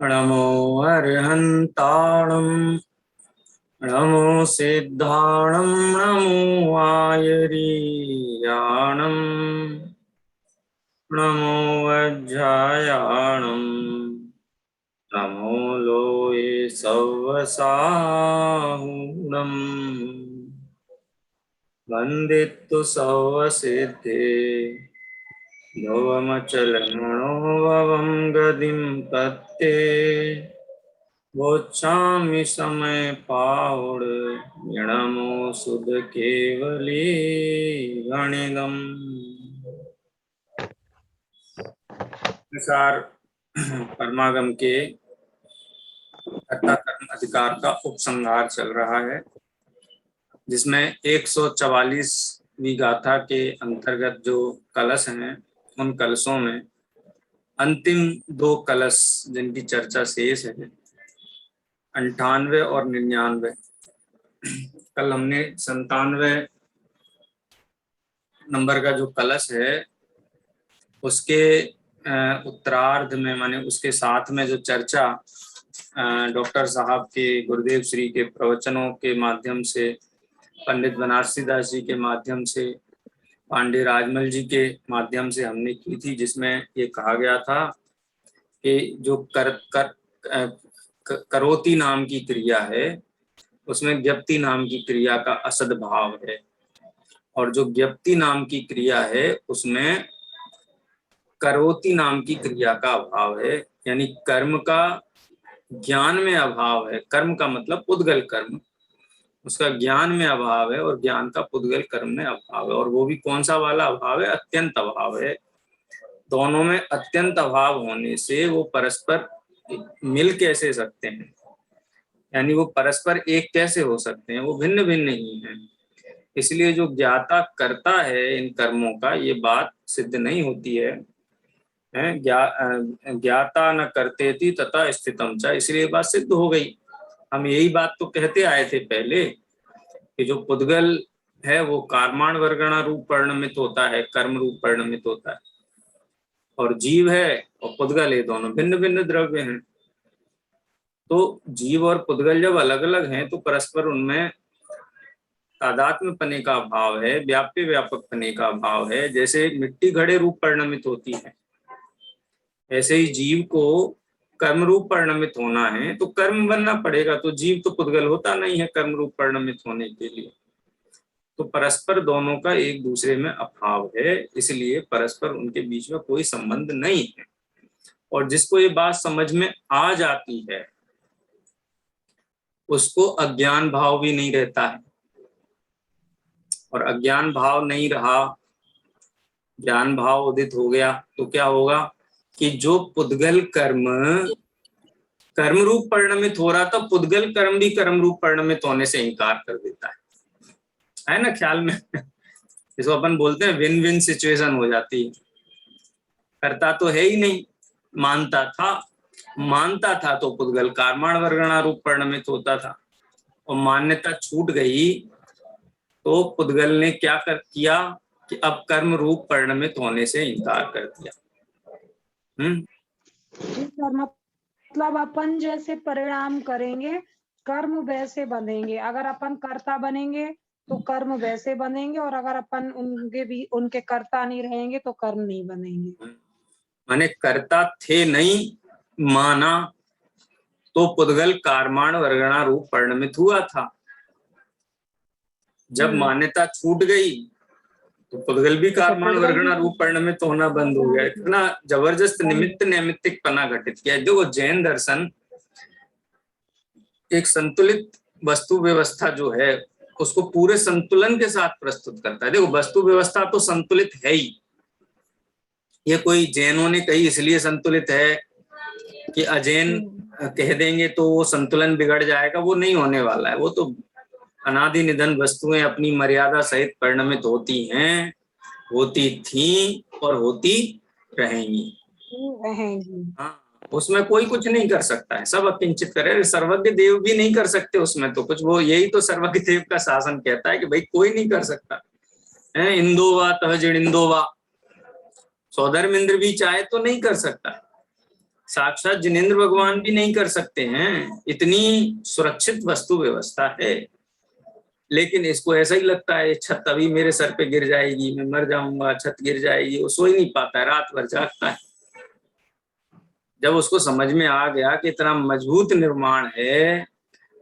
नमो अर्हन्ताणं नमो सिद्धाणं नमो आयरीयाणं नमो वज्रायाणं नमो लोये सव्वसाहुणम् वन्दितु सव्वसिद्धे भवमचलमणोभवं गतिं तत्ते वोच्छामि समय पावड़ नमो सुध केवली गणिदम्। अनुसार परमागम के कर्ता कर्म अधिकार का उपसंहार चल रहा है, जिसमें 144वीं गाथा के अंतर्गत जो कलश हैं, उन कलशों में अंतिम दो कलश जिनकी चर्चा शेष है, 98 और 99। कल हमने 97 नंबर का जो कलश है उसके उत्तरार्ध में, माने उसके साथ में जो चर्चा डॉक्टर साहब के, गुरुदेव श्री के प्रवचनों के माध्यम से, पंडित बनारसी दास जी के माध्यम से, पांडे राजमल जी के माध्यम से हमने की थी, जिसमें ये कहा गया था कि जो करोति नाम की क्रिया है उसमें ज्ञप्ति नाम की क्रिया का असद भाव है, और जो ज्ञप्ति नाम की क्रिया है उसमें करोति नाम की क्रिया का अभाव है, यानी कर्म का ज्ञान में अभाव है। कर्म का मतलब पुद्गल कर्म, उसका ज्ञान में अभाव है और ज्ञान का पुद्गल कर्म में अभाव है। और वो भी कौन सा वाला अभाव है? अत्यंत अभाव है। दोनों में अत्यंत अभाव होने से वो परस्पर मिल कैसे सकते हैं, यानी वो परस्पर एक कैसे हो सकते हैं? वो भिन्न भिन्न ही हैं। इसलिए जो ज्ञाता करता है इन कर्मों का, ये बात सिद्ध नहीं होती है। ज्ञाता न करते थी तथा स्थितम च, इसलिए बात सिद्ध हो गई। हम यही बात तो कहते आए थे पहले कि जो पुद्गल है वो कार्माण वर्गणा रूप परिणमित होता है, कर्म रूप परिणमित होता है, और जीव है और पुद्गल, ये दोनों भिन्न भिन्न द्रव्य हैं। तो जीव और पुद्गल जब अलग अलग हैं तो परस्पर उनमें तादात्म्य पने का भाव है, व्याप्य व्यापक पने का भाव है। जैसे मिट्टी घड़े रूप परिणमित होती है, ऐसे ही जीव को कर्म रूप परिणमित होना है तो कर्म बनना पड़ेगा। तो जीव तो पुद्गल होता नहीं है कर्म रूप परिणमित होने के लिए। तो परस्पर दोनों का एक दूसरे में अभाव है, इसलिए परस्पर उनके बीच में कोई संबंध नहीं है। और जिसको ये बात समझ में आ जाती है उसको अज्ञान भाव भी नहीं रहता है, और अज्ञान भाव नहीं रहा, ज्ञान भाव उदित हो गया तो क्या होगा कि जो पुद्गल कर्म कर्म रूप परिणमित हो रहा था, पुद्गल कर्म भी कर्म रूप परिणमित होने से इनकार कर देता है ना ख्याल में? इसको अपन बोलते हैं विन विन सिचुएशन हो जाती है। करता तो है ही नहीं, मानता था तो पुद्गल कार्माण वर्गणा रूप परिणमित होता था, और मान्यता छूट गई तो पुद्गल ने क्या किया कि अब कर्म रूप परिणमित होने से इनकार कर दिया। जी सर, मतलब अपन जैसे परिणाम करेंगे कर्म वैसे बनेंगे। अगर अपन कर्ता बनेंगे तो कर्म वैसे बनेंगे, और अगर अपन उनके कर्ता नहीं रहेंगे तो कर्म नहीं बनेंगे। माने कर्ता थे नहीं माना तो पुद्गल कार्माण वर्गणा रूप परिणमित हुआ था। जब मान्यता छूट गई तो पुद्गल भी कार्माण वर्गणा रूप परिणमित होना बंद हो गया। इतना जबरदस्त निमित्त नैमित्तिक पना घटित किया। देखो जैन दर्शन एक संतुलित वस्तु व्यवस्था जो है उसको पूरे संतुलन के साथ प्रस्तुत करता है। देखो वस्तु व्यवस्था तो संतुलित है ही, ये कोई जैनों ने कही इसलिए संतुलित है कि अजैन कह देंगे तो वो संतुलन बिगड़ जाएगा, वो नहीं होने वाला है। वो तो अनादि निधन वस्तुएं अपनी मर्यादा सहित परिणमित होती हैं, होती थी और होती रहेंगी। हाँ, उसमें कोई कुछ नहीं कर सकता है, सब अकिंचित करे। सर्वज्ञ देव भी नहीं कर सकते उसमें तो कुछ। वो यही तो सर्वज्ञ देव का शासन कहता है कि भाई कोई नहीं कर सकता है। इंदोवा तह जिणिंदोवा, सौधर्म इंद्र भी चाहे तो नहीं कर सकता। साक्षात जिनेंद्र भगवान भी नहीं कर सकते हैं, इतनी सुरक्षित वस्तु व्यवस्था है। लेकिन इसको ऐसा ही लगता है छत अभी मेरे सर पे गिर जाएगी, मैं मर जाऊंगा, छत गिर जाएगी। वो सो ही नहीं पाता है, रात भर जागता है। जब उसको समझ में आ गया कि इतना मजबूत निर्माण है,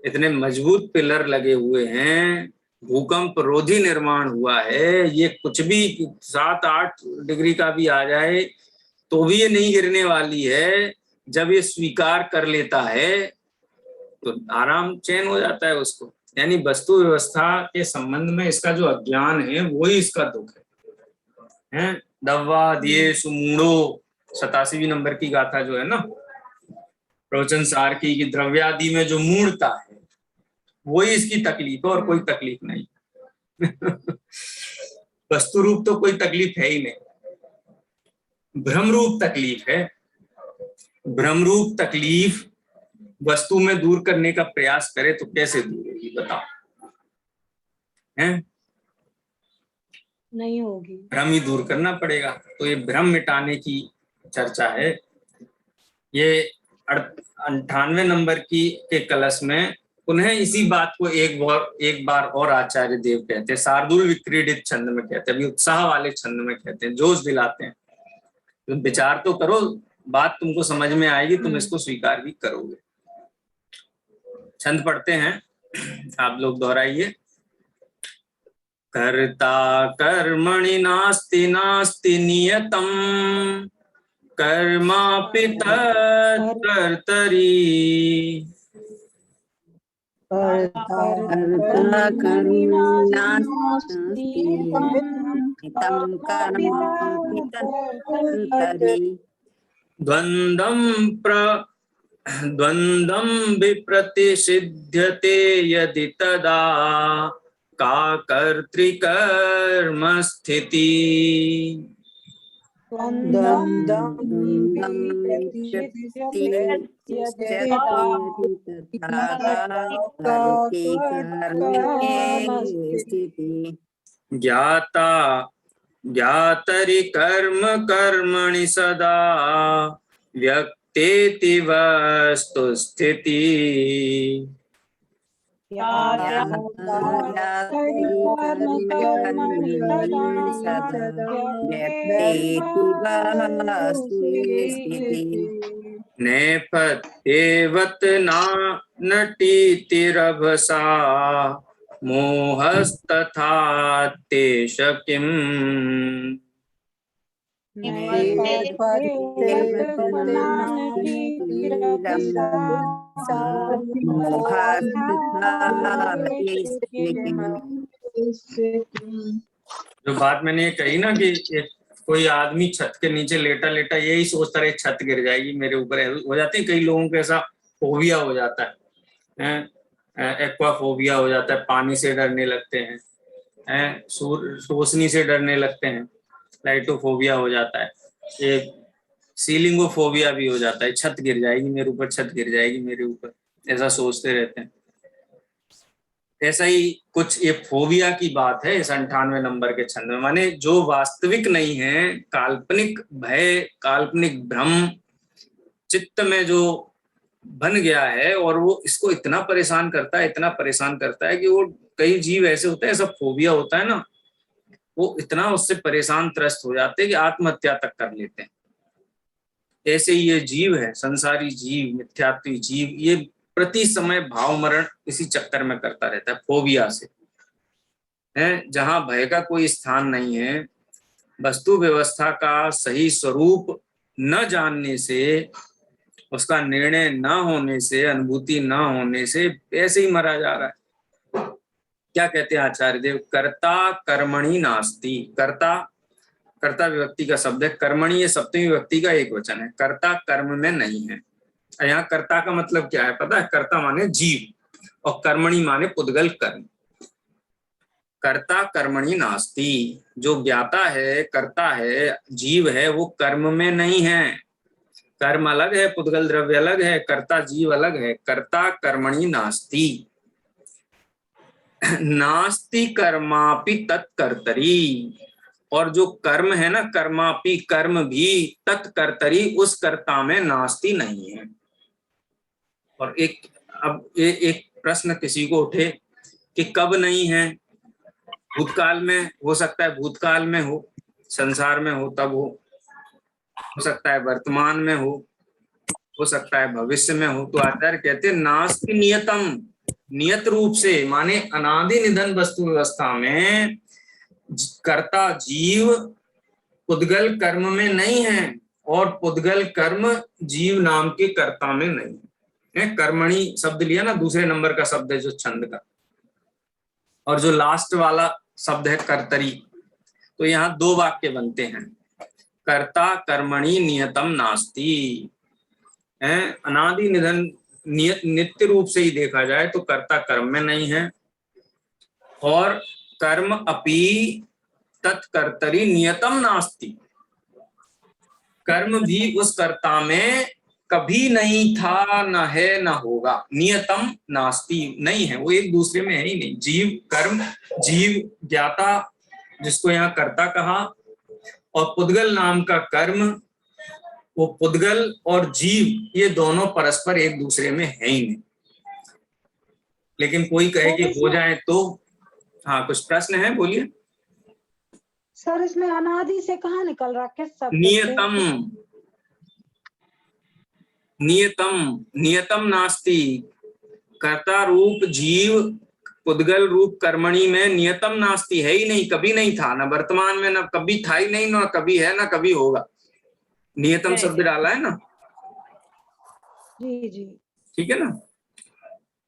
इतने मजबूत पिलर लगे हुए हैं, भूकंप रोधी निर्माण हुआ है, ये कुछ भी 7-8 डिग्री का भी आ जाए तो भी ये नहीं गिरने वाली है, जब ये स्वीकार कर लेता है तो आराम चैन हो जाता है उसको। यानी वस्तु व्यवस्था के संबंध में इसका जो अज्ञान है वही इसका दुख है। दव्वा दिए सुमूढ़ो 87वीं नंबर की गाथा जो है ना प्रवचन सार की, कि द्रव्यादि में जो मूढ़ता है वही इसकी तकलीफ है और कोई तकलीफ नहीं। वस्तु रूप तो कोई तकलीफ है ही नहीं, भ्रम रूप तकलीफ है। भ्रम रूप तकलीफ वस्तु में दूर करने का प्रयास करे तो कैसे दूर होगी बताओ? हैं? नहीं होगी, भ्रम ही दूर करना पड़ेगा। तो ये भ्रम मिटाने की चर्चा है। ये 98 नंबर की के कलश में पुनः इसी बात को एक बार और आचार्य देव कहते हैं, शार्दूल विक्रीडित छंद में कहते हैं, अभी उत्साह वाले छंद में कहते हैं, जोश दिलाते हैं। तुम विचार तो करो, बात तुमको समझ में आएगी, तुम इसको स्वीकार भी करोगे। छंद पढ़ते हैं, आप लोग दोहराइए। कर्ता कर्मणि नास्ति नास्ति नियतम कर्मापि तत्कर्तरि द्वन्द्वं विप्रतिषिध्यते यदि तदा का कर्तृकर्म स्थिति। ज्ञाता ज्ञातरि कर्म कर्मणि सदा व्यक्तेति वस्तु स्थिति। नेपथ्येवत नटीतिरभसा मोहस्तथा तेष किम्। जो बात मैंने ये कही ना कि कोई आदमी छत के नीचे लेटा लेटा यही सोचता रहे छत गिर जाएगी मेरे ऊपर, हो जाते हैं कई लोगों को ऐसा फोबिया हो जाता है, एक्वाफोबिया हो जाता है, पानी से डरने लगते हैं, रोशनी से डरने लगते हैं, लाइटोफोबिया हो जाता है, ये सीलिंगोफोबिया भी हो जाता है, छत गिर जाएगी मेरे ऊपर, छत गिर जाएगी मेरे ऊपर, ऐसा सोचते रहते हैं। ऐसा ही कुछ ये फोबिया की बात है इस 98 नंबर के छंद में, माने जो वास्तविक नहीं है, काल्पनिक भय, काल्पनिक भ्रम चित्त में जो बन गया है और वो इसको इतना परेशान करता है, इतना परेशान करता है कि वो कई जीव ऐसे होते हैं, ऐसा फोबिया होता है ना, वो इतना उससे परेशान त्रस्त हो जाते हैं कि आत्महत्या तक कर लेते हैं। ऐसे ही ये जीव है, संसारी जीव, मिथ्यात्वी जीव, ये प्रति समय भाव मरण इसी चक्कर में करता रहता है, फोबिया से है, जहां भय का कोई स्थान नहीं है। वस्तु व्यवस्था का सही स्वरूप न जानने से, उसका निर्णय न होने से, अनुभूति न होने से ऐसे ही मरा जा रहा है। क्या कहते हैं आचार्य देव? कर्ता कर्मणि नास्ति। कर्ता, कर्ता विभक्ति का शब्द है, कर्मणि ये सप्तमी विभक्ति का एक वचन है, कर्ता कर्म में नहीं है। यहाँ कर्ता का मतलब क्या है पता है? कर्ता माने जीव और कर्मणि माने पुद्गल कर्म। कर्ता कर्मणि नास्ति, जो ज्ञाता है, कर्ता है, जीव है, वो कर्म में नहीं है। कर्म अलग है, पुद्गल द्रव्य अलग है, कर्ता जीव अलग है। कर्ता कर्मणि नास्ति, नास्ति कर्मापि तत्कर्तरि। और जो कर्म है ना, कर्मापि कर्म भी तत्कर्तरी उस कर्ता में नास्ति नहीं है। और एक प्रश्न किसी को उठे कि कब नहीं है, भूतकाल में हो सकता है, भूतकाल में हो, संसार में हो तब हो सकता है वर्तमान में हो सकता है भविष्य में हो। तो आचार्य कहते हैं नास्ति नियतम, नियत रूप से माने अनादि निधन वस्तु व्यवस्था में कर्ता जीव पुद्गल कर्म में नहीं है और पुद्गल कर्म जीव नाम के कर्ता में नहीं है। कर्मणि शब्द लिया ना, दूसरे नंबर का शब्द है जो छंद का, और जो लास्ट वाला शब्द है कर्तरी। तो यहाँ दो वाक्य बनते हैं, कर्ता कर्मणि नियतम नास्ति। अनादि निधन नित्य रूप से ही देखा जाए तो कर्ता कर्म में नहीं है, और कर्म अपि तत्कर्तरी नियतम नास्ति, कर्म भी उस कर्ता में कभी नहीं था, न है, न होगा। नियतम नास्ति नहीं है, वो एक दूसरे में है ही नहीं। जीव कर्म, जीव ज्ञाता जिसको यहाँ कर्ता कहा, और पुद्गल नाम का कर्म, वो पुद्गल और जीव ये दोनों परस्पर एक दूसरे में है ही नहीं। लेकिन कोई कहे कि हो जाए तो, हाँ कुछ प्रश्न है, बोलिए। सर इसमें अनादि से कहाँ निकल रहा, किस शब्द से? नियतम, नियतम, नियतम नास्ति, कर्ता रूप जीव पुद्गल रूप कर्मणि में नियतम नास्ति है ही नहीं, कभी नहीं था, न वर्तमान में, न कभी था ही नहीं, न कभी है, न कभी होगा। नियतम शब्द डाला है ना। जी जी ठीक है ना।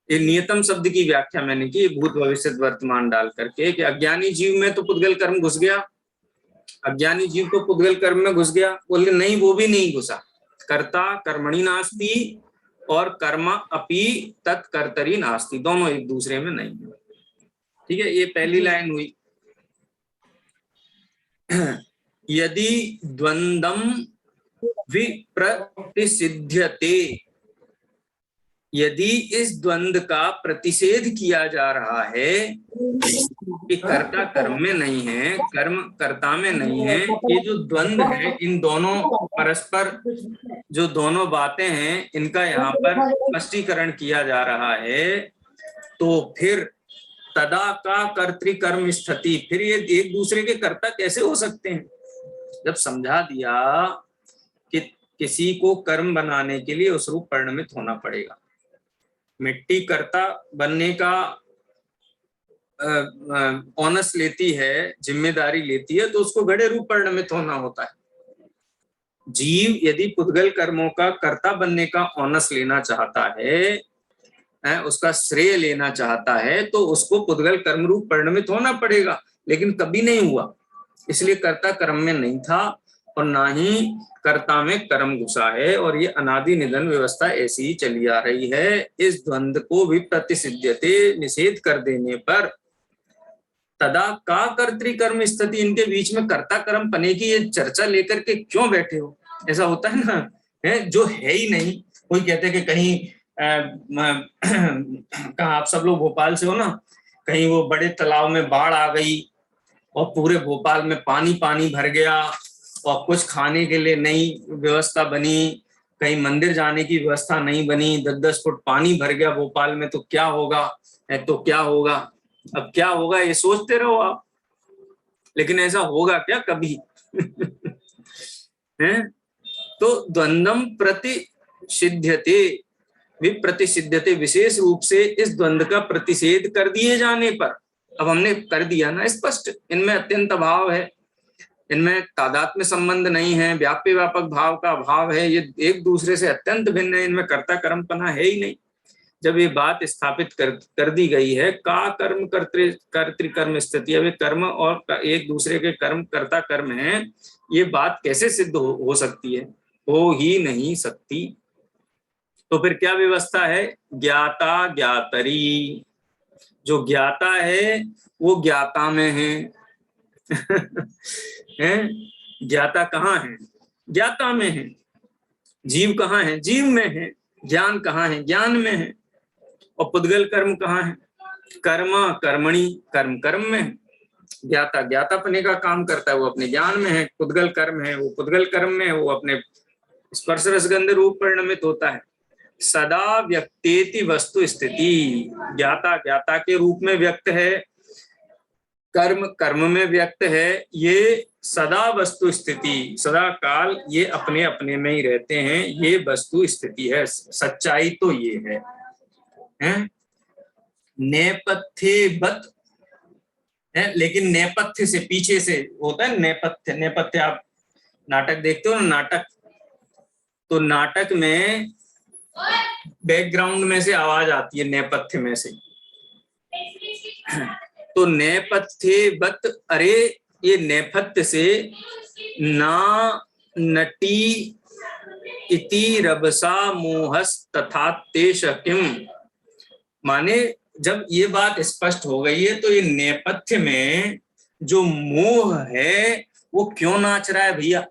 ये नियतम शब्द की व्याख्या मैंने की भूत भविष्य वर्तमान डाल करके, कि अज्ञानी जीव में तो पुद्गल कर्म घुस गया, अज्ञानी जीव को पुद्गल कर्म में घुस गया, बोले नहीं वो भी नहीं घुसा। कर्ता कर्मणि नास्ति और कर्म अपि तत्कर्तरी नास्ति, दोनों एक दूसरे में नहीं है। ठीक है, ये पहली लाइन हुई। यदि द्वंद्वम विप्रतिसिध्यते, यदि इस द्वंद्व का प्रतिषेध किया जा रहा है कि कर्ता कर्म में नहीं है, कर्म कर्ता में नहीं है, ये जो द्वंद्व है, इन दोनों परस्पर जो दोनों बातें हैं, इनका यहाँ पर स्पष्टीकरण किया जा रहा है, तो फिर तदा का कर्तृकर्म स्थिति, फिर ये एक दूसरे के कर्ता कैसे हो सकते हैं? जब समझा दिया कि किसी को कर्म बनाने के लिए उस रूप परिणमित होना पड़ेगा, मिट्टी कर्ता बनने का ऑनस लेती है, जिम्मेदारी लेती है, तो उसको घड़े रूप परिणमित होना होता है। जीव यदि पुद्गल कर्मों का कर्ता बनने का ऑनस लेना चाहता है, उसका श्रेय लेना चाहता है, तो उसको पुद्गल कर्म रूप परिणमित होना पड़ेगा, लेकिन कभी नहीं हुआ, इसलिए कर्ता कर्म में नहीं था और ना ही कर्ता में कर्म घुसा है, और ये अनादि निधन व्यवस्था ऐसी ही चली आ रही है। इस द्वंद्व को भी प्रतिसिध्यते, निषेध कर देने पर तदा का कर्तृकर्म स्थिति, इनके बीच में कर्ता कर्म पने की ये चर्चा लेकर के क्यों बैठे हो? ऐसा होता है ना, है जो है ही नहीं। कोई कहते हैं कि कहीं कहाँ आप सब लोग भोपाल से हो ना, कहीं वो बड़े तालाब में बाढ़ आ गई और पूरे भोपाल में पानी पानी भर गया और कुछ खाने के लिए नई व्यवस्था बनी, कहीं मंदिर जाने की व्यवस्था नहीं बनी, 10-10 फुट पानी भर गया भोपाल में, तो क्या होगा? तो क्या होगा? अब क्या होगा ये सोचते रहो आप, लेकिन ऐसा होगा क्या कभी? है तो द्वंद्वम प्रतिसिध्यते, विप्रतिसिध्यते, विशेष रूप से इस द्वंद्व का प्रतिषेध कर दिए जाने पर, अब हमने कर दिया ना स्पष्ट, इनमें अत्यंत अभाव है, इनमें तादात्म्य संबंध नहीं है, व्याप्य व्यापक भाव का अभाव है, ये एक दूसरे से अत्यंत भिन्न है, इनमें कर्ता कर्मपना है ही नहीं। जब ये बात स्थापित कर दी गई है, का कर्म कर्तृकर्म स्थिति, अब कर्म और एक दूसरे के कर्म कर्ता कर्म है, ये बात कैसे सिद्ध हो सकती है? हो ही नहीं सकती। तो फिर क्या व्यवस्था है? ज्ञाता ज्ञातरी, जो ज्ञाता है वो ज्ञाता में है। हैं? ज्ञाता कहाँ है? ज्ञाता में है। जीव कहाँ है? जीव में है। ज्ञान कहाँ है? ज्ञान में है। और पुद्गल कर्म कहाँ है? कर्म कर्मणि, कर्म कर्म में है। ज्ञाता ज्ञातापने का काम करता है, वो अपने ज्ञान में है। पुद्गल कर्म है, वो पुद्गल कर्म में है, वो अपने स्पर्श रसगंध रूप परिणमित होता है। सदा व्यक्तेति वस्तु स्थिति, ज्ञाता ज्ञाता के रूप में व्यक्त है, कर्म कर्म में व्यक्त है, ये सदा वस्तु स्थिति, सदा काल ये अपने अपने में ही रहते हैं, ये वस्तु स्थिति है। सच्चाई तो ये है? नेपथ्यवत है, लेकिन नेपथ्य से पीछे से होता है नेपथ्य। नेपथ्य आप नाटक देखते हो ना, नाटक, तो नाटक में बैकग्राउंड में से आवाज आती है नेपथ्य में से, तो नेपथ्यवत, अरे ये नेपथ्य से ना नटी इति रभसा मोहस तथा तेष किम, माने जब ये बात स्पष्ट हो गई है तो ये नेपथ्य में जो मोह है वो क्यों नाच रहा है भैया?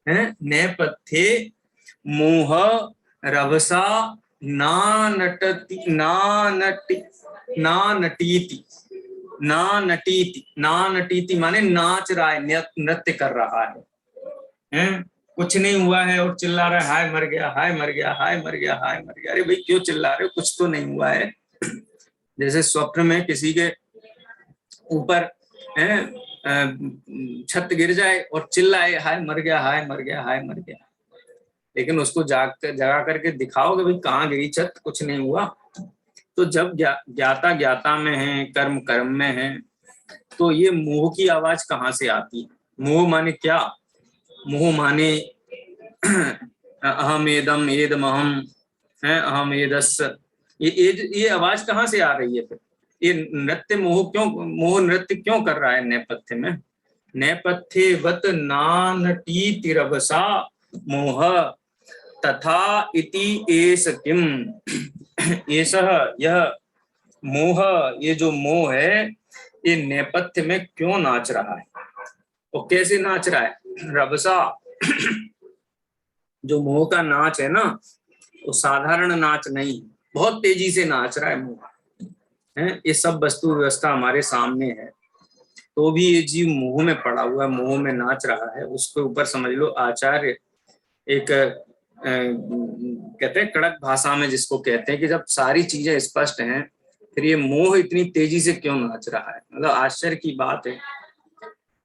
है नेपथ्य मोह रभसा ना नटती ना नटी ना नटीति, ना नटीति, ना नटीति माने नाच रहा है, नृत्य कर रहा है? कुछ नहीं हुआ है और चिल्ला रहा है हाय मर गया, हाय मर गया, हाय मर गया, हाय मर गया। अरे भाई क्यों चिल्ला रहे हो, कुछ तो नहीं हुआ है। जैसे स्वप्न में किसी के ऊपर छत गिर जाए और चिल्लाए हाय मर गया, हाय मर गया, हाय मर गया, लेकिन उसको जगा करके दिखाओगे भाई कहाँ गिरी छत, कुछ नहीं हुआ। तो जब ज्ञाता ज्ञाता में है, कर्म कर्म में है, तो ये मोह की आवाज कहाँ से आती है? मोह माने क्या? मोह माने अहम एदम एदम अहम है, अहम एदस्य, ये आवाज कहाँ से आ रही है? फिर ये नृत्य मोह क्यों, मोह नृत्य क्यों कर रहा है नेपथ्य में? नेपथ्यवत नानटीति रभसा मोह तथा इति एष किम, एषः यह मोह, ये जो मोह है ये नेपथ्य में क्यों नाच रहा है? और कैसे नाच रहा है? रभसा, जो मोह का नाच है ना, वो साधारण नाच नहीं, बहुत तेजी से नाच रहा है मोह है। ये सब वस्तु व्यवस्था हमारे सामने है, तो भी ये जीव मोह में पड़ा हुआ है, मोह में नाच रहा है। उसके ऊपर समझ लो आचार्य एक कहते हैं कड़क भाषा में, जिसको कहते हैं कि जब सारी चीजें स्पष्ट हैं फिर ये मोह इतनी तेजी से क्यों नाच रहा है? मतलब आश्चर्य की बात है।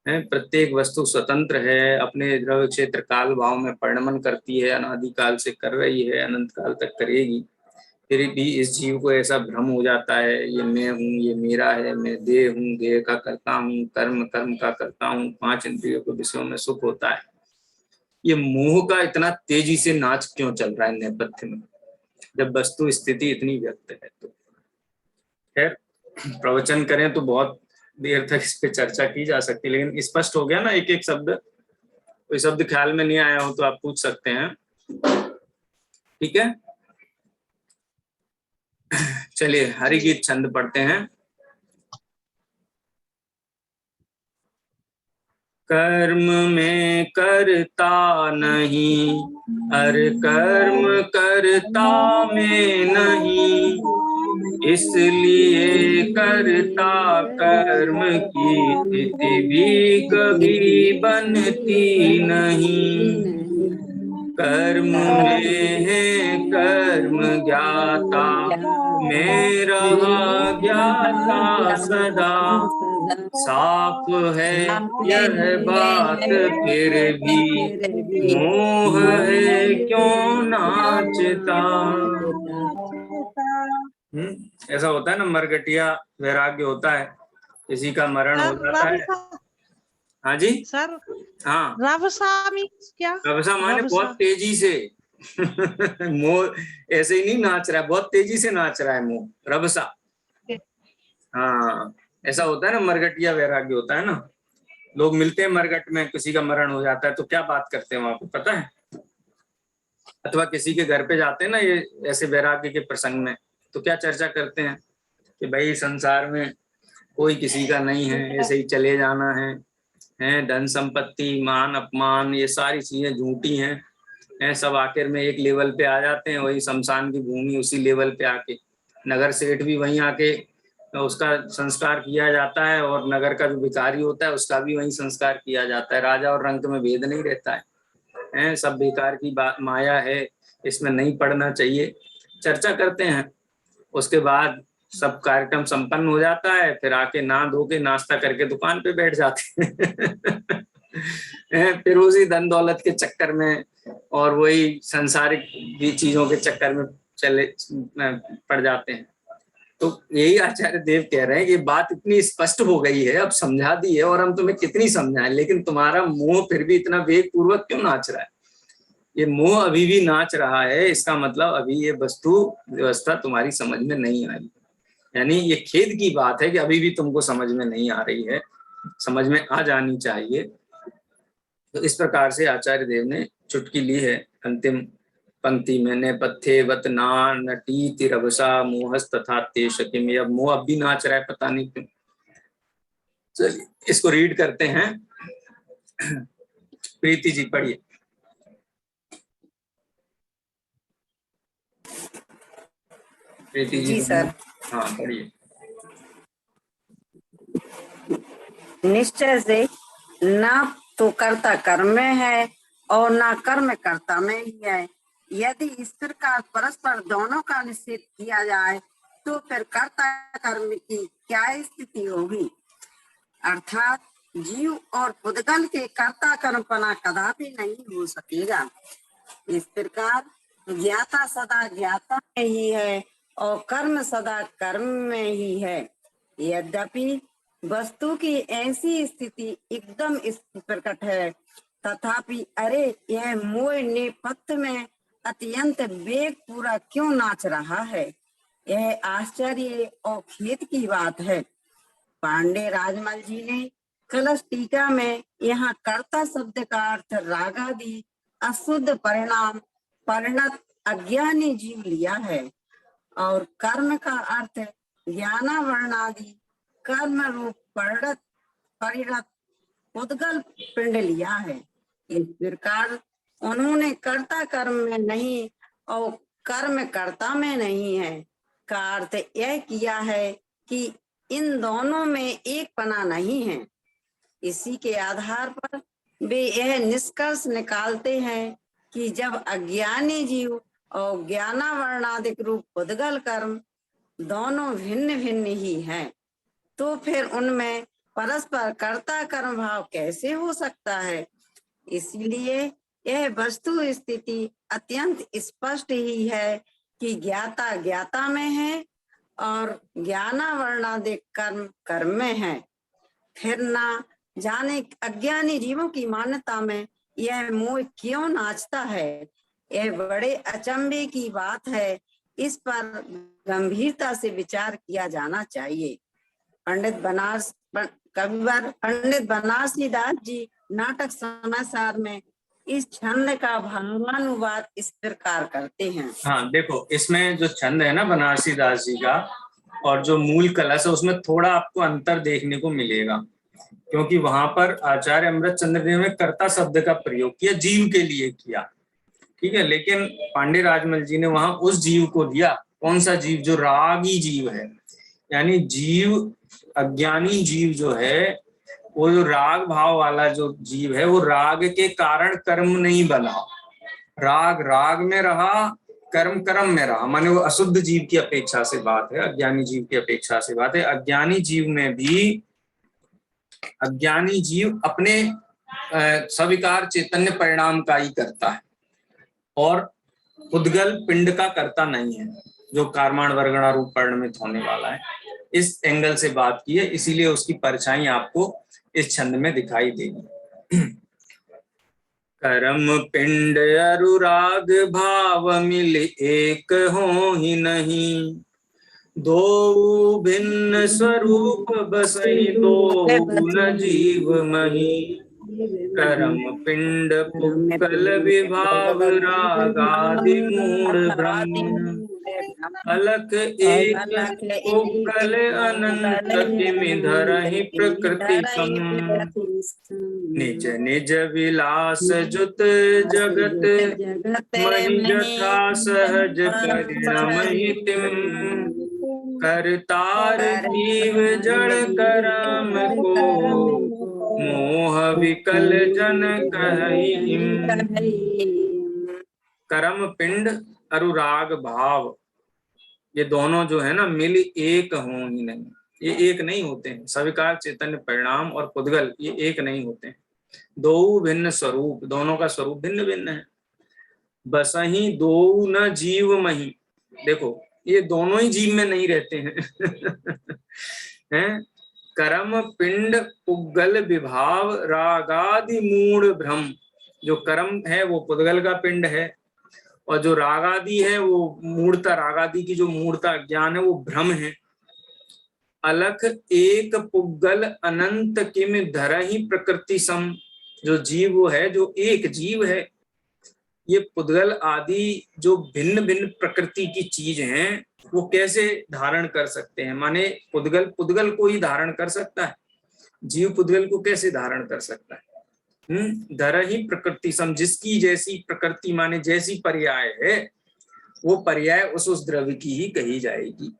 प्रत्येक वस्तु स्वतंत्र है, अपने द्रव्य क्षेत्र काल भाव में परिणमन करती है, अनादिकाल से कर रही है, अनंत काल तक करेगी। फिर भी इस जीव को ऐसा भ्रम हो जाता है ये मैं हूँ, ये मेरा है, मैं देह हूँ, देह का करता हूँ, कर्म कर्म का करता हूँ, 5 इंद्रियों के विषयों में सुख होता है। ये मोह का इतना तेजी से नाच क्यों चल रहा है नेपथ्य में, जब वस्तु स्थिति इतनी व्यक्त है? तो खैर प्रवचन करें तो बहुत देर तक इस पे चर्चा की जा सकती है, लेकिन स्पष्ट हो गया ना एक एक शब्द? कोई शब्द ख्याल में नहीं आया हो तो आप पूछ सकते हैं, ठीक है? चलिए हरि गीत छंद पढ़ते हैं। कर्म में करता नहीं, हर कर्म करता में नहीं, इसलिए करता कर्म की तिथि भी कभी बनती नहीं। कर्म में है कर्म ज्ञाता, में रहा ज्ञाता सदा, साफ है यह बात फिर भी मोह है क्यों नाचता। ऐसा होता है ना, मरगटिया वैराग्य होता है, किसी का मरण हो जाता है। हाँ जी सर, हाँ, रभसा मीन्स क्या? रभसा माने बहुत तेजी से मोह ऐसे ही नहीं नाच रहा है, बहुत तेजी से नाच रहा है मोह, रभसा। हाँ ऐसा होता है ना, मरगटिया वैराग्य होता है ना। लोग मिलते हैं मरगट में, किसी का मरण हो जाता है तो क्या बात करते हैं वहां पे पता है? अथवा किसी के घर पे जाते हैं ना ये ऐसे वैराग्य के प्रसंग में, तो क्या चर्चा करते हैं कि भाई संसार में कोई किसी का नहीं है, ऐसे ही चले जाना है, धन संपत्ति मान अपमान ये सारी चीजें झूठी हैं, सब आखिर में एक लेवल पे आ जाते हैं, वही शमशान की भूमि उसी लेवल पे आके, नगर सेठ भी वहीं आके उसका संस्कार किया जाता है, और नगर का जो भिखारी होता है उसका भी वही संस्कार किया जाता है। राजा और रंक में भेद नहीं रहता है, सब बेकार की बात माया है, इसमें नहीं पढ़ना चाहिए। चर्चा करते हैं, उसके बाद सब कार्यक्रम संपन्न हो जाता है, फिर आके नहा धो के नाश्ता करके दुकान पे बैठ जाते हैं। फिर उसी धन दौलत के चक्कर में और वही सांसारिक भी चीजों के चक्कर में चले पड़ जाते हैं। तो यही आचार्य देव कह रहे हैं कि बात इतनी स्पष्ट हो गई है, अब समझा दी है, और हम तुम्हें कितनी समझाएं, लेकिन तुम्हारा मोह फिर भी इतना वेग पूर्वक क्यों नाच रहा है? ये मोह अभी भी नाच रहा है, इसका मतलब अभी ये वस्तु व्यवस्था तुम्हारी समझ में नहीं आई। यानी ये खेद की बात है कि अभी भी तुमको समझ में नहीं आ रही है, समझ में आ जानी चाहिए। तो इस प्रकार से आचार्य देव ने चुटकी ली है अंतिम पंक्ति में, नेपथ्यवत ना नटी रभसा मोहस तथा ते शकिम। अब मोह अब भी नाच रहा है, पता नहीं क्यों। चलिए इसको रीड करते हैं। प्रीति जी पढ़िए। प्रीति जी सर। हाँ पढ़िए। निश्चय से ना तो कर्ता कर्म में है और ना कर्म कर्ता में ही है। यदि इस प्रकार परस्पर दोनों का निश्चित किया जाए तो फिर कर्ता कर्म की क्या स्थिति होगी? अर्थात जीव और पुद्गल के कर्ता कर्मपना कदापि नहीं हो सकेगा। इस प्रकार ज्ञाता सदा ज्ञाता में ही है और कर्म सदा कर्म में ही है। यद्यपि वस्तु की ऐसी स्थिति एकदम प्रकट है, तथापि अरे यह मोह नेपथ्य में अत्यंत वेग पूरा क्यों नाच रहा है? यह आश्चर्य और खेद की बात है। पांडे राजमल जी ने कलश टीका में यहाँ कर्ता शब्द का अर्थ रागादि अशुद्ध परिणाम परिणत अज्ञानी जीव लिया है और कर्म का अर्थ ज्ञानावरणादि कर्म रूप परिणत पुद्गल पिंड लिया है। इस प्रकार उन्होंने कर्ता कर्म में नहीं और कर्म कर्ता में नहीं है का अर्थ यह किया है कि इन दोनों में एक पना नहीं है। इसी के आधार पर वे यह निष्कर्ष निकालते हैं कि जब अज्ञानी जीव और ज्ञानावरणादिक रूप पुद्गल कर्म दोनों भिन्न भिन्न ही हैं, तो फिर उनमें परस्पर कर्ता कर्म भाव कैसे हो सकता है? इसलिए यह वस्तु स्थिति अत्यंत स्पष्ट ही है कि ज्ञाता ज्ञाता में है और ज्ञानावरणादिक कर्म कर्म में है। फिर ना जाने अज्ञानी जीवों की मान्यता में यह मोह क्यों नाचता है? यह बड़े अचंभे की बात है। इस पर गंभीरता से विचार किया जाना चाहिए। कविवर पंडित बनारसी दास जी नाटक समाचार में इस छंद का भावानुवाद इस प्रकार करते हैं। हाँ देखो, इसमें जो छंद है ना बनारसी दास जी का और जो मूल कलश है उसमें थोड़ा आपको अंतर देखने को मिलेगा, क्योंकि वहां पर आचार्य अमृतचंद्र देव ने कर्ता शब्द का प्रयोग किया, जीव के लिए किया, ठीक है। लेकिन पांडे राजमल जी ने वहां उस जीव को दिया, कौन सा जीव? जो रागी जीव है। यानी जीव, अज्ञानी जीव जो है, वो जो राग भाव वाला जो जीव है, वो राग के कारण कर्म नहीं बना, राग राग में रहा, कर्म कर्म में रहा। माने वो अशुद्ध जीव की अपेक्षा से बात है, अज्ञानी जीव की अपेक्षा से बात है। अज्ञानी जीव में भी अज्ञानी जीव अपने सविकार चैतन्य परिणाम का ही करता है और पुद्गल पिंड का करता नहीं है, जो कार्माण वर्गणा रूप परिणमित होने वाला है। इस एंगल से बात की है, इसीलिए उसकी परछाई आपको इस छंद में दिखाई देगी। कर्म पिंड अनुराग भाव मिल एक हो ही नहीं, दो भिन्न स्वरूप बसई दो गुण जीव मही। कर्म पिंड पुक्कल विभाव रागादि मूढ़ ब्रह्म, अलख एक पुक्कल अनंत किमि धरहि प्रकृति सम। निज निज विलास जुत जगत महि यथा सहज परिणमहि तिम। करतार जीव जड़ कर्म को, मोह विकल जन कहिम। कर्म पिंड अनुराग भाव, ये दोनों जो है ना मिल एक हों ही नहीं, ये एक नहीं होते हैं। सविकार चैतन्य परिणाम और पुद्गल ये एक नहीं होते हैं, दो भिन्न स्वरूप, दोनों का स्वरूप भिन्न भिन्न है। बसही दो न जीव मही, देखो ये दोनों ही जीव में नहीं रहते हैं हैं? कर्म पिंड पुद्गल विभाव रागादि मूढ़ भ्रम, जो कर्म है वो पुद्गल का पिंड है, और जो रागादि है वो मूढ़ता, रागादि की जो मूढ़ता ज्ञान है वो भ्रम है। अलख एक पुद्गल अनंत किम धरहि प्रकृति सम, जो जीव वो है जो एक जीव है, ये पुद्गल आदि जो भिन्न भिन्न प्रकृति की चीज हैं वो कैसे धारण कर सकते हैं? माने पुद्गल पुद्गल को ही धारण कर सकता है, जीव पुद्गल को कैसे धारण कर सकता है? धरहि प्रकृति सम, जिसकी जैसी प्रकृति माने जैसी पर्याय है वो पर्याय उस द्रव्य की ही कही जाएगी।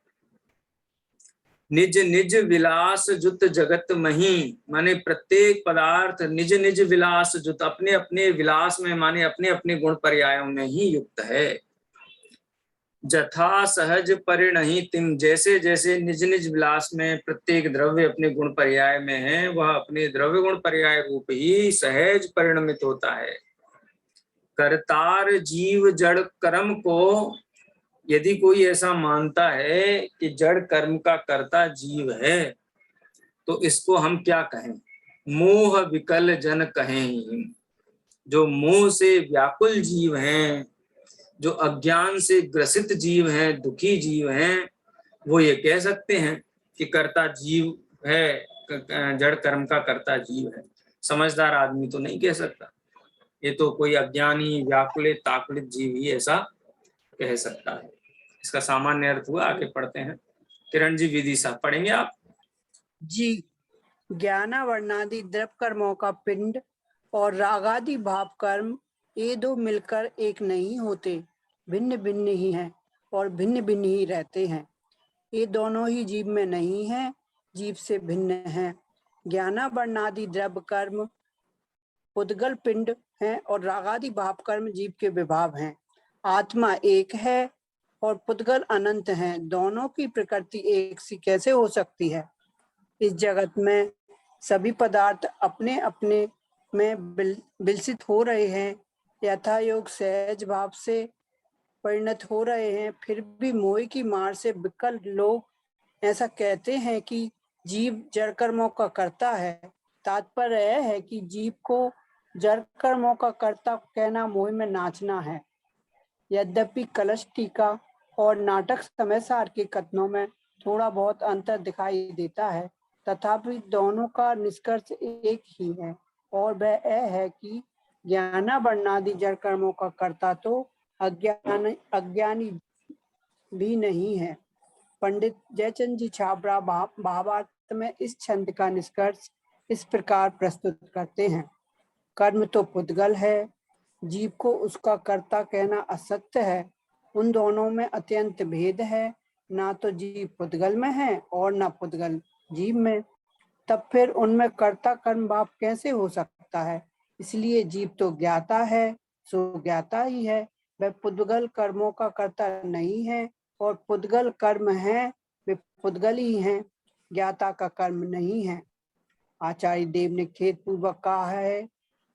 निज निज विलास जुत जगत मही, माने प्रत्येक पदार्थ निज निज विलास जुत, अपने अपने विलास में माने अपने अपने गुण पर्यायों में ही युक्त है। जथा सहज परिणहि तिम, जैसे जैसे निज निज विलास में प्रत्येक द्रव्य अपने गुण पर्याय में है, वह अपने द्रव्य गुण पर्याय रूप ही सहज परिणमित होता है। करतार जीव जड़ कर्म को, यदि कोई ऐसा मानता है कि जड़ कर्म का कर्ता जीव है, तो इसको हम क्या कहें? मोह विकल जन कहें। जो मोह से व्याकुल जीव हैं, जो अज्ञान से ग्रसित जीव हैं, दुखी जीव हैं, वो ये कह सकते हैं कि कर्ता जीव है, जड़ कर्म का कर्ता जीव है। समझदार आदमी तो नहीं कह सकता, ये तो कोई अज्ञानी व्याकुलित ताकुलित जीव ही ऐसा कह सकता है। इसका सामान्य अर्थ हुआ, आगे पढ़ते हैं। किरण जी विदिशा पढ़ेंगे आप जी। ज्ञानावर्णादि द्रव कर्मों का पिंड और रागादि भाव कर्म ये दो मिलकर एक नहीं होते, भिन्न भिन्न ही हैं और भिन्न भिन्न ही रहते हैं। ये दोनों ही जीव में नहीं है, जीव से भिन्न हैं। ज्ञानावर्णादि द्रव कर्म पुद्गल पिंड हैं और रागादि भाव कर्म जीव के विभाव हैं। आत्मा एक है और पुद्गल अनंत हैं, दोनों की प्रकृति एक सी कैसे हो सकती है? इस जगत में सभी पदार्थ अपने अपने में विलसित हो रहे हैं, यथा योग सहज भाव से परिणत हो रहे हैं, फिर भी मोह की मार से विकल लोग ऐसा कहते हैं कि जीव जड़ कर्मों का कर्ता है। तात्पर्य यह है कि जीव को जड़ कर्मों का कर्ता कहना मोह में नाचना है। यद्यपि कलश टीका और नाटक समय सार के कथनों में थोड़ा बहुत अंतर दिखाई देता है, तथापि दोनों का निष्कर्ष एक ही है, और वह यह है कि ज्ञानावर्णादि जड़ कर्मों का कर्ता तो अज्ञानी भी नहीं है। पंडित जयचंद जी छाबड़ा भावार्थ में इस छंद का निष्कर्ष इस प्रकार प्रस्तुत करते हैं। कर्म तो पुद्गल है, जीव को उसका कर्ता कहना असत्य है। उन दोनों में अत्यंत भेद है, ना तो जीव पुद्गल में है और ना पुद्गल जीव में। तब फिर उनमें कर्ता कर्म भाव कैसे हो सकता है? इसलिए जीव तो ज्ञाता है, सो ज्ञाता ही है, वह पुद्गल कर्मों का कर्ता नहीं है, और पुद्गल कर्म है वे पुद्गल ही हैं, ज्ञाता का कर्म नहीं है। आचार्य देव ने खेद पूर्वक कहा है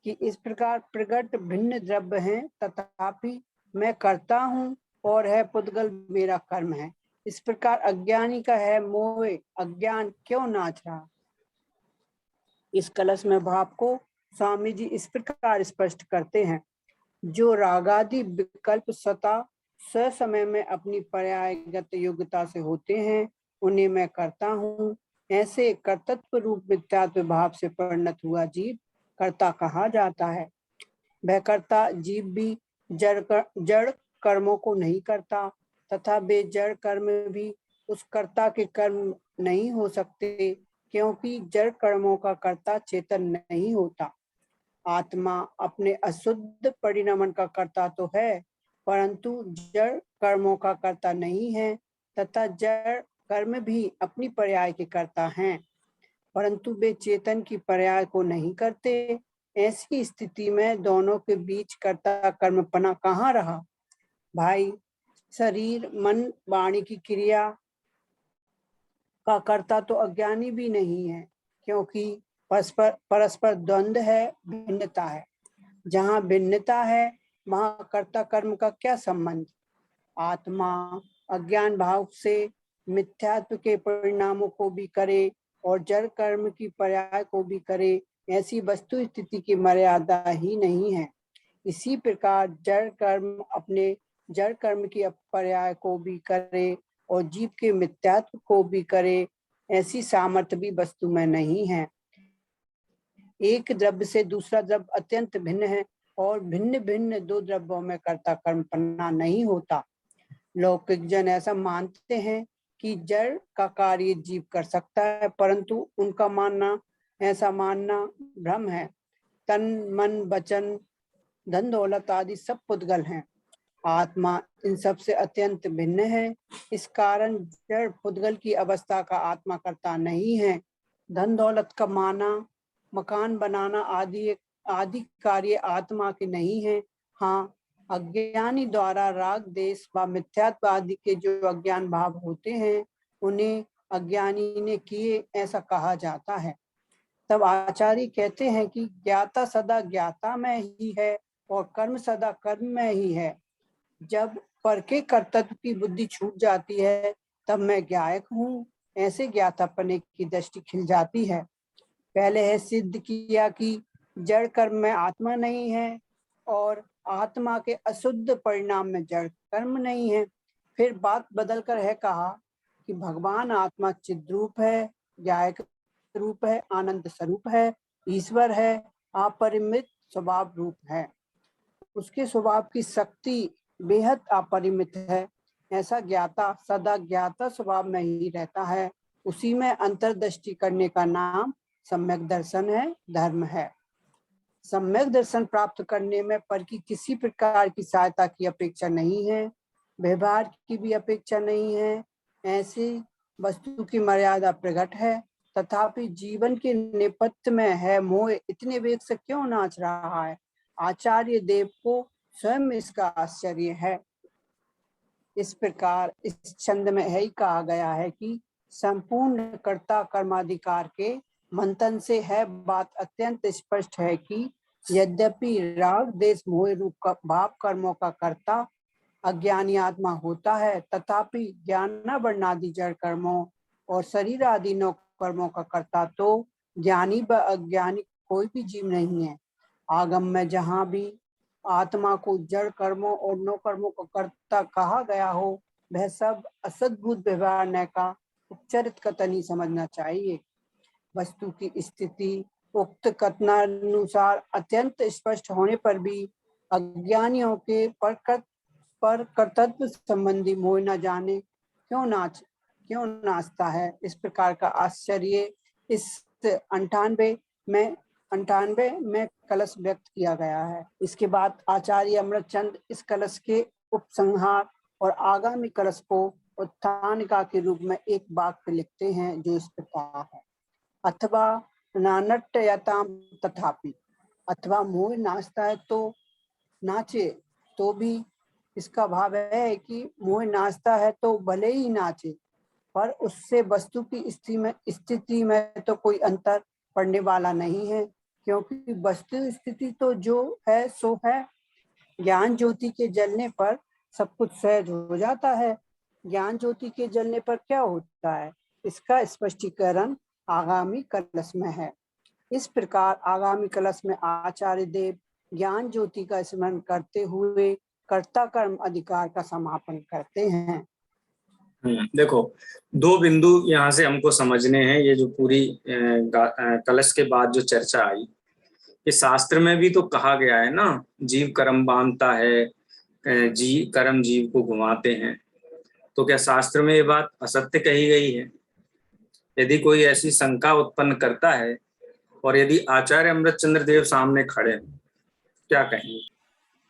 कि इस प्रकार प्रगट भिन्न द्रव्य हैं, तथापि मैं करता हूँ और है पुद्गल मेरा कर्म है। इस प्रकार अज्ञानी का है मोह, अज्ञान क्यों नाच रहा? इस कलश में भाव को स्वामी जी इस प्रकार स्पष्ट करते हैं। जो रागादि विकल्प स्वतः समय में अपनी पर्यायगत योग्यता से होते हैं, उन्हें मैं करता हूँ। ऐसे कर्तत्व रूप मिथ्यात्व भाव से परिणत हुआ जीव कर्ता कहा जाता है। वह कर्ता जीव भी जड़ कर्मों को नहीं करता, तथा वे जड़ कर्म भी उस कर्ता के कर्म नहीं हो सकते, क्योंकि जड़ कर्मों का कर्ता चेतन नहीं होता। आत्मा अपने अशुद्ध परिणमन का कर्ता तो है, परंतु जड़ कर्मों का कर्ता नहीं है, तथा जड़ कर्म भी अपनी पर्याय के कर्ता हैं, परंतु वे चेतन की पर्याय को नहीं करते। ऐसी स्थिति में दोनों के बीच कर्ता कर्मपना कहाँ रहा? भाई, शरीर मन वाणी की क्रिया का कर्ता तो अज्ञानी भी नहीं है, क्योंकि परस्पर परस्पर द्वंद्व है, भिन्नता है। जहाँ भिन्नता है वहाँ कर्ता कर्म का क्या संबंध? आत्मा अज्ञान भाव से मिथ्यात्व के परिणामों को भी करे और जड़ कर्म की पर्याय को भी करे, ऐसी वस्तु स्थिति की मर्यादा ही नहीं है। इसी प्रकार जड़ कर्म अपने जड़ कर्म की पर्याय को भी करे और जीव के मिथ्यात्व को भी करे, ऐसी सामर्थ्य भी वस्तु में नहीं है। एक द्रव्य से दूसरा द्रव्य अत्यंत भिन्न है और भिन्न भिन्न दो द्रव्यों में कर्ता कर्मपना नहीं होता। लौकिक जन ऐसा मानते हैं कि जड़ का कार्य जीव कर सकता है, परंतु उनका ऐसा मानना भ्रम है। तन मन वचन धन दौलत आदि सब पुद्गल हैं, आत्मा इन सब से अत्यंत भिन्न है। इस कारण जड़ पुद्गल की अवस्था का आत्मा करता नहीं है। धन दौलत कमाना, मकान बनाना आदि कार्य आत्मा के नहीं है। हाँ, अज्ञानी द्वारा राग देश व मिथ्यात्व आदि के जो अज्ञान भाव होते हैं उन्हें अज्ञानी ने किए, ऐसा कहा जाता है। तब आचार्य कहते हैं कि ज्ञाता सदा ज्ञाता में ही है और कर्म सदा कर्म में ही है। जब पर के कर्तव्य की बुद्धि छूट जाती है तब मैं ज्ञायक हूँ, ऐसे ज्ञातापने की दृष्टि खिल जाती है। पहले है सिद्ध किया कि जड़ कर्म में आत्मा नहीं है और आत्मा के अशुद्ध परिणाम में जड़ कर्म नहीं है। फिर बात बदलकर है कहा कि भगवान आत्मा चिद्रूप है, ज्ञायक रूप है, आनंद स्वरूप है, ईश्वर है, अपरिमित स्वभाव रूप है। उसके स्वभाव की शक्ति बेहद अपरिमित है। ऐसा ज्ञाता सदा ज्ञाता स्वभाव में ही रहता है। उसी में अंतर्दृष्टि करने का नाम सम्यक दर्शन है, धर्म है। सम्यक दर्शन प्राप्त करने में पर की किसी प्रकार की सहायता की अपेक्षा नहीं है, व्यवहार की भी अपेक्षा नहीं है। ऐसी वस्तु की मर्यादा प्रकट है, तथापि जीवन के नेपथ्य में है मोह इतने वेग से क्यों नाच रहा है? आचार्य देव को स्वयं इसका आश्चर्य है। इस प्रकार इस छंद में यही कहा गया है कि संपूर्ण कर्ता कर्माधिकार के मंथन से है बात अत्यंत स्पष्ट है कि यद्यपि राग देश मोह रूप भाव कर्मों का कर्ता अज्ञानी आत्मा होता है, तथापि ज्ञान वर्णादि जड़ कर्मों और शरीर आदि नौ कर्मों का कर्ता तो ज्ञानी व अज्ञानी कोई भी जीव नहीं है। आगम में जहाँ भी आत्मा को जड़ कर्मों और नौ कर्मों का कर्ता कहा गया हो, वह सब असद्भुत व्यवहार न का उपचरित कथन ही समझना चाहिए। वस्तु की स्थिति उक्त कथनानुसार अत्यंत स्पष्ट होने पर भी अज्ञानियों के पर कर्तव्य संबंधी मोह न जाने क्यों नाचता है। इस प्रकार का आश्चर्य इस 98 में कलश व्यक्त किया गया है। इसके बाद आचार्य अमृतचंद इस कलश के उपसंहार और आगामी कलश को उत्थानिका के रूप में एक वाक्य लिखते हैं जो इस प्रकार है। अथवा नानट्यताम तथापि, अथवा मोह नाचता है तो नाचे तो भी, इसका भाव है कि मोह नाचता है तो भले ही नाचे, पर उससे वस्तु की स्थिति में तो कोई अंतर पड़ने वाला नहीं है, क्योंकि वस्तु स्थिति तो जो है सो है। ज्ञान ज्योति के जलने पर सब कुछ सहज हो जाता है। ज्ञान ज्योति के जलने पर क्या होता है, इसका स्पष्टीकरण आगामी कलश में है। इस प्रकार आगामी कलश में आचार्य देव ज्ञान ज्योति का स्मरण करते हुए कर्ता कर्म अधिकार का समापन करते हैं। देखो, दो बिंदु यहाँ से हमको समझने हैं। ये जो पूरी कलश के बाद जो चर्चा आई, कि शास्त्र में भी तो कहा गया है ना, जीव कर्म बांधता है, कर्म जीव को घुमाते हैं। तो क्या शास्त्र में ये बात असत्य कही गई है? यदि कोई ऐसी शंका उत्पन्न करता है और यदि आचार्य अमृतचंद्र देव सामने खड़े हैं, क्या कहेंगे?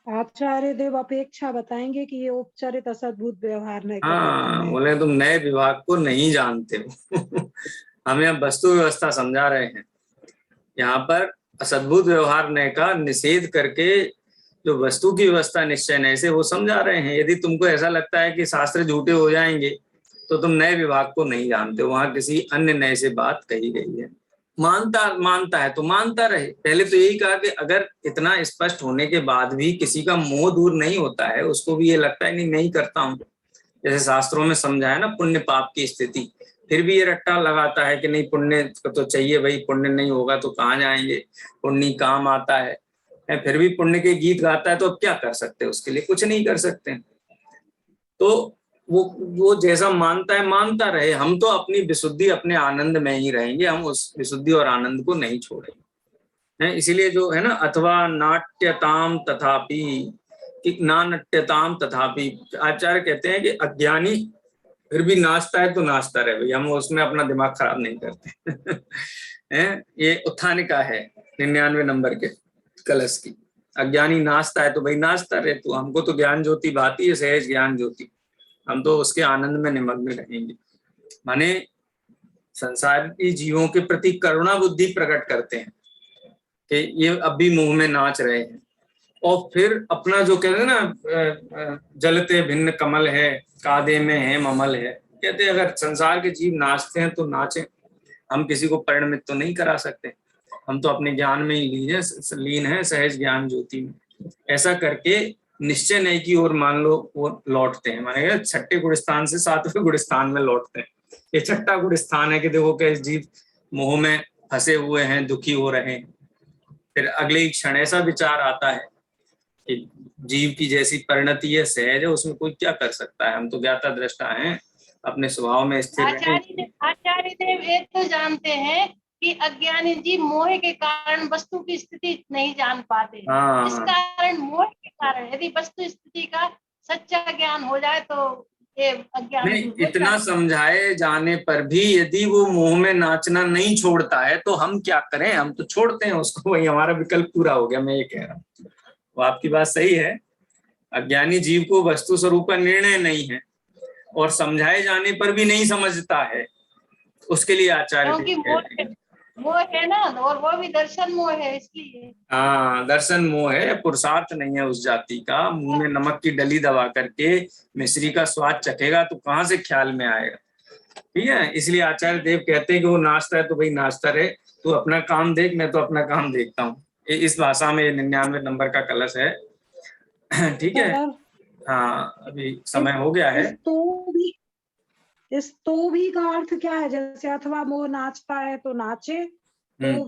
आचार्य देव अपेक्षा बताएंगे कि ये उपचारित असद्भुत व्यवहार नहीं कर हाँ, बोले तुम नए विभाग को नहीं जानते हो। हमें अब वस्तु व्यवस्था समझा रहे हैं। यहाँ पर असद्भुत व्यवहार नय का निषेध करके जो वस्तु की व्यवस्था निश्चय नय से वो समझा रहे हैं। यदि तुमको ऐसा लगता है कि शास्त्र झूठे हो जाएंगे तो तुम नए विभाग को नहीं जानते, वहां किसी अन्य नय से बात कही गई है। मानता है तो मानता रहे। पहले तो यही कहा कि अगर इतना स्पष्ट होने के बाद भी किसी का मोह दूर नहीं होता है, उसको भी ये लगता है नहीं करता हूं, जैसे शास्त्रों में समझा है ना पुण्य पाप की स्थिति, फिर भी ये रट्टा लगाता है कि नहीं पुण्य तो चाहिए भाई, पुण्य नहीं होगा तो कहाँ जाएंगे, पुण्य काम आता है, फिर भी पुण्य के गीत गाता है, तो अब क्या कर सकते हैं, उसके लिए कुछ नहीं कर सकते। तो वो जैसा मानता है मानता रहे, हम तो अपनी विशुद्धि अपने आनंद में ही रहेंगे, हम उस विशुद्धि और आनंद को नहीं छोड़ेंगे। इसीलिए जो है ना, अथवा नाट्यताम तथापि, कि नाट्यताम तथापि, आचार्य कहते हैं कि अज्ञानी फिर भी नाचता है तो नाचता रहे भाई, हम उसमें अपना दिमाग खराब नहीं करते। ये उत्थानिका है 99 नंबर के कलश की। अज्ञानी नाचता है तो भाई नाचता रहे, तो हमको तो ज्ञान ज्योति भाती है, सहज ज्ञान ज्योति, हम तो उसके आनंद में निमग्न रहेंगे। माने संसारी जीवों के प्रति करुणा बुद्धि प्रकट करते हैं कि ये अब भी मुंह में नाच रहे हैं, और फिर अपना जो कहते हैं ना, जलते भिन्न कमल है कादे में है ममल है, कहते हैं अगर संसार के जीव नाचते हैं तो नाचें, हम किसी को परिणमित तो नहीं करा सकते, हम तो अपने ज्ञान में ही लीन है सहज ज्ञान ज्योति में। ऐसा करके निश्चय नय की ओर मान लो वो लौटते हैं, माने छठे गुणस्थान से 7वें गुणस्थान में लौटते हैं। ये छठा गुणस्थान है कि देखो कि जीव मोह में फंसे हुए हैं, दुखी हो रहे हैं। फिर अगले ही क्षण ऐसा विचार आता है कि जीव की जैसी परिणति है, सहज है, उसमें कोई क्या कर सकता है, हम तो ज्ञाता दृष्टा हैं, अपने स्वभाव में स्थिर रहें। आचार्य देव एक तो जानते हैं कि अज्ञानी जीव मोह के कारण वस्तु की स्थिति नहीं जान पाते। इस कारण मोह के कारण यदि वस्तु स्थिति का सच्चा ज्ञान हो जाए तो ये अज्ञान नहीं, इतना समझाए जाने पर भी यदि वो मोह में नाचना नहीं छोड़ता है तो हम क्या करें, हम तो छोड़ते हैं उसको, वही हमारा विकल्प पूरा हो गया। मैं ये कह रहा हूँ, वो आपकी बात सही है। अज्ञानी जीव को वस्तु स्वरूप का निर्णय नहीं है और समझाए जाने पर भी नहीं समझता है, उसके लिए आचार्य मोह है ना, और वो भी दर्शन मोह है, इसलिए। हाँ, दर्शन मोह है, पुरुषार्थ नहीं है उस जाति का। मुंह में नमक की डली दबा करके मिश्री का स्वाद चखेगा तो कहाँ से ख्याल में आएगा, ठीक है। इसलिए आचार्य देव कहते हैं कि वो नाचता है तो भाई नाचता रहे, तू अपना काम देख, मैं तो अपना काम देखता हूँ। इस भाषा में 99 नंबर का कलश है, ठीक है। हाँ, अभी समय हो गया है। इस तो भी का अर्थ क्या है? जैसे अथवा मोह नाचता है तो नाचे, तो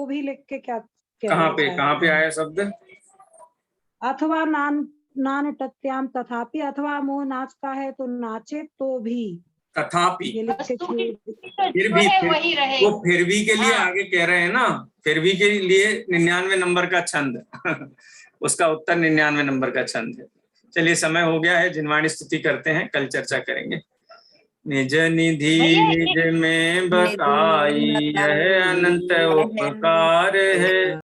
भी लिख के क्या कहाँ पे आया शब्द? अथवा नानटत्याम तथापि, अथवा मोह नाचता है तो नाचे तो भी, तथापि, फिर भी वही रहे। वो फिर भी के लिए आगे कह रहे हैं ना, फिर भी के लिए 99 नंबर का छंद उसका उत्तर 99 नंबर का छंद है। चलिए, समय हो गया है, जिनवाणी स्तुति करते हैं, कल चर्चा करेंगे। निज निधि निज में बकाई, यह अनंत उपकार है।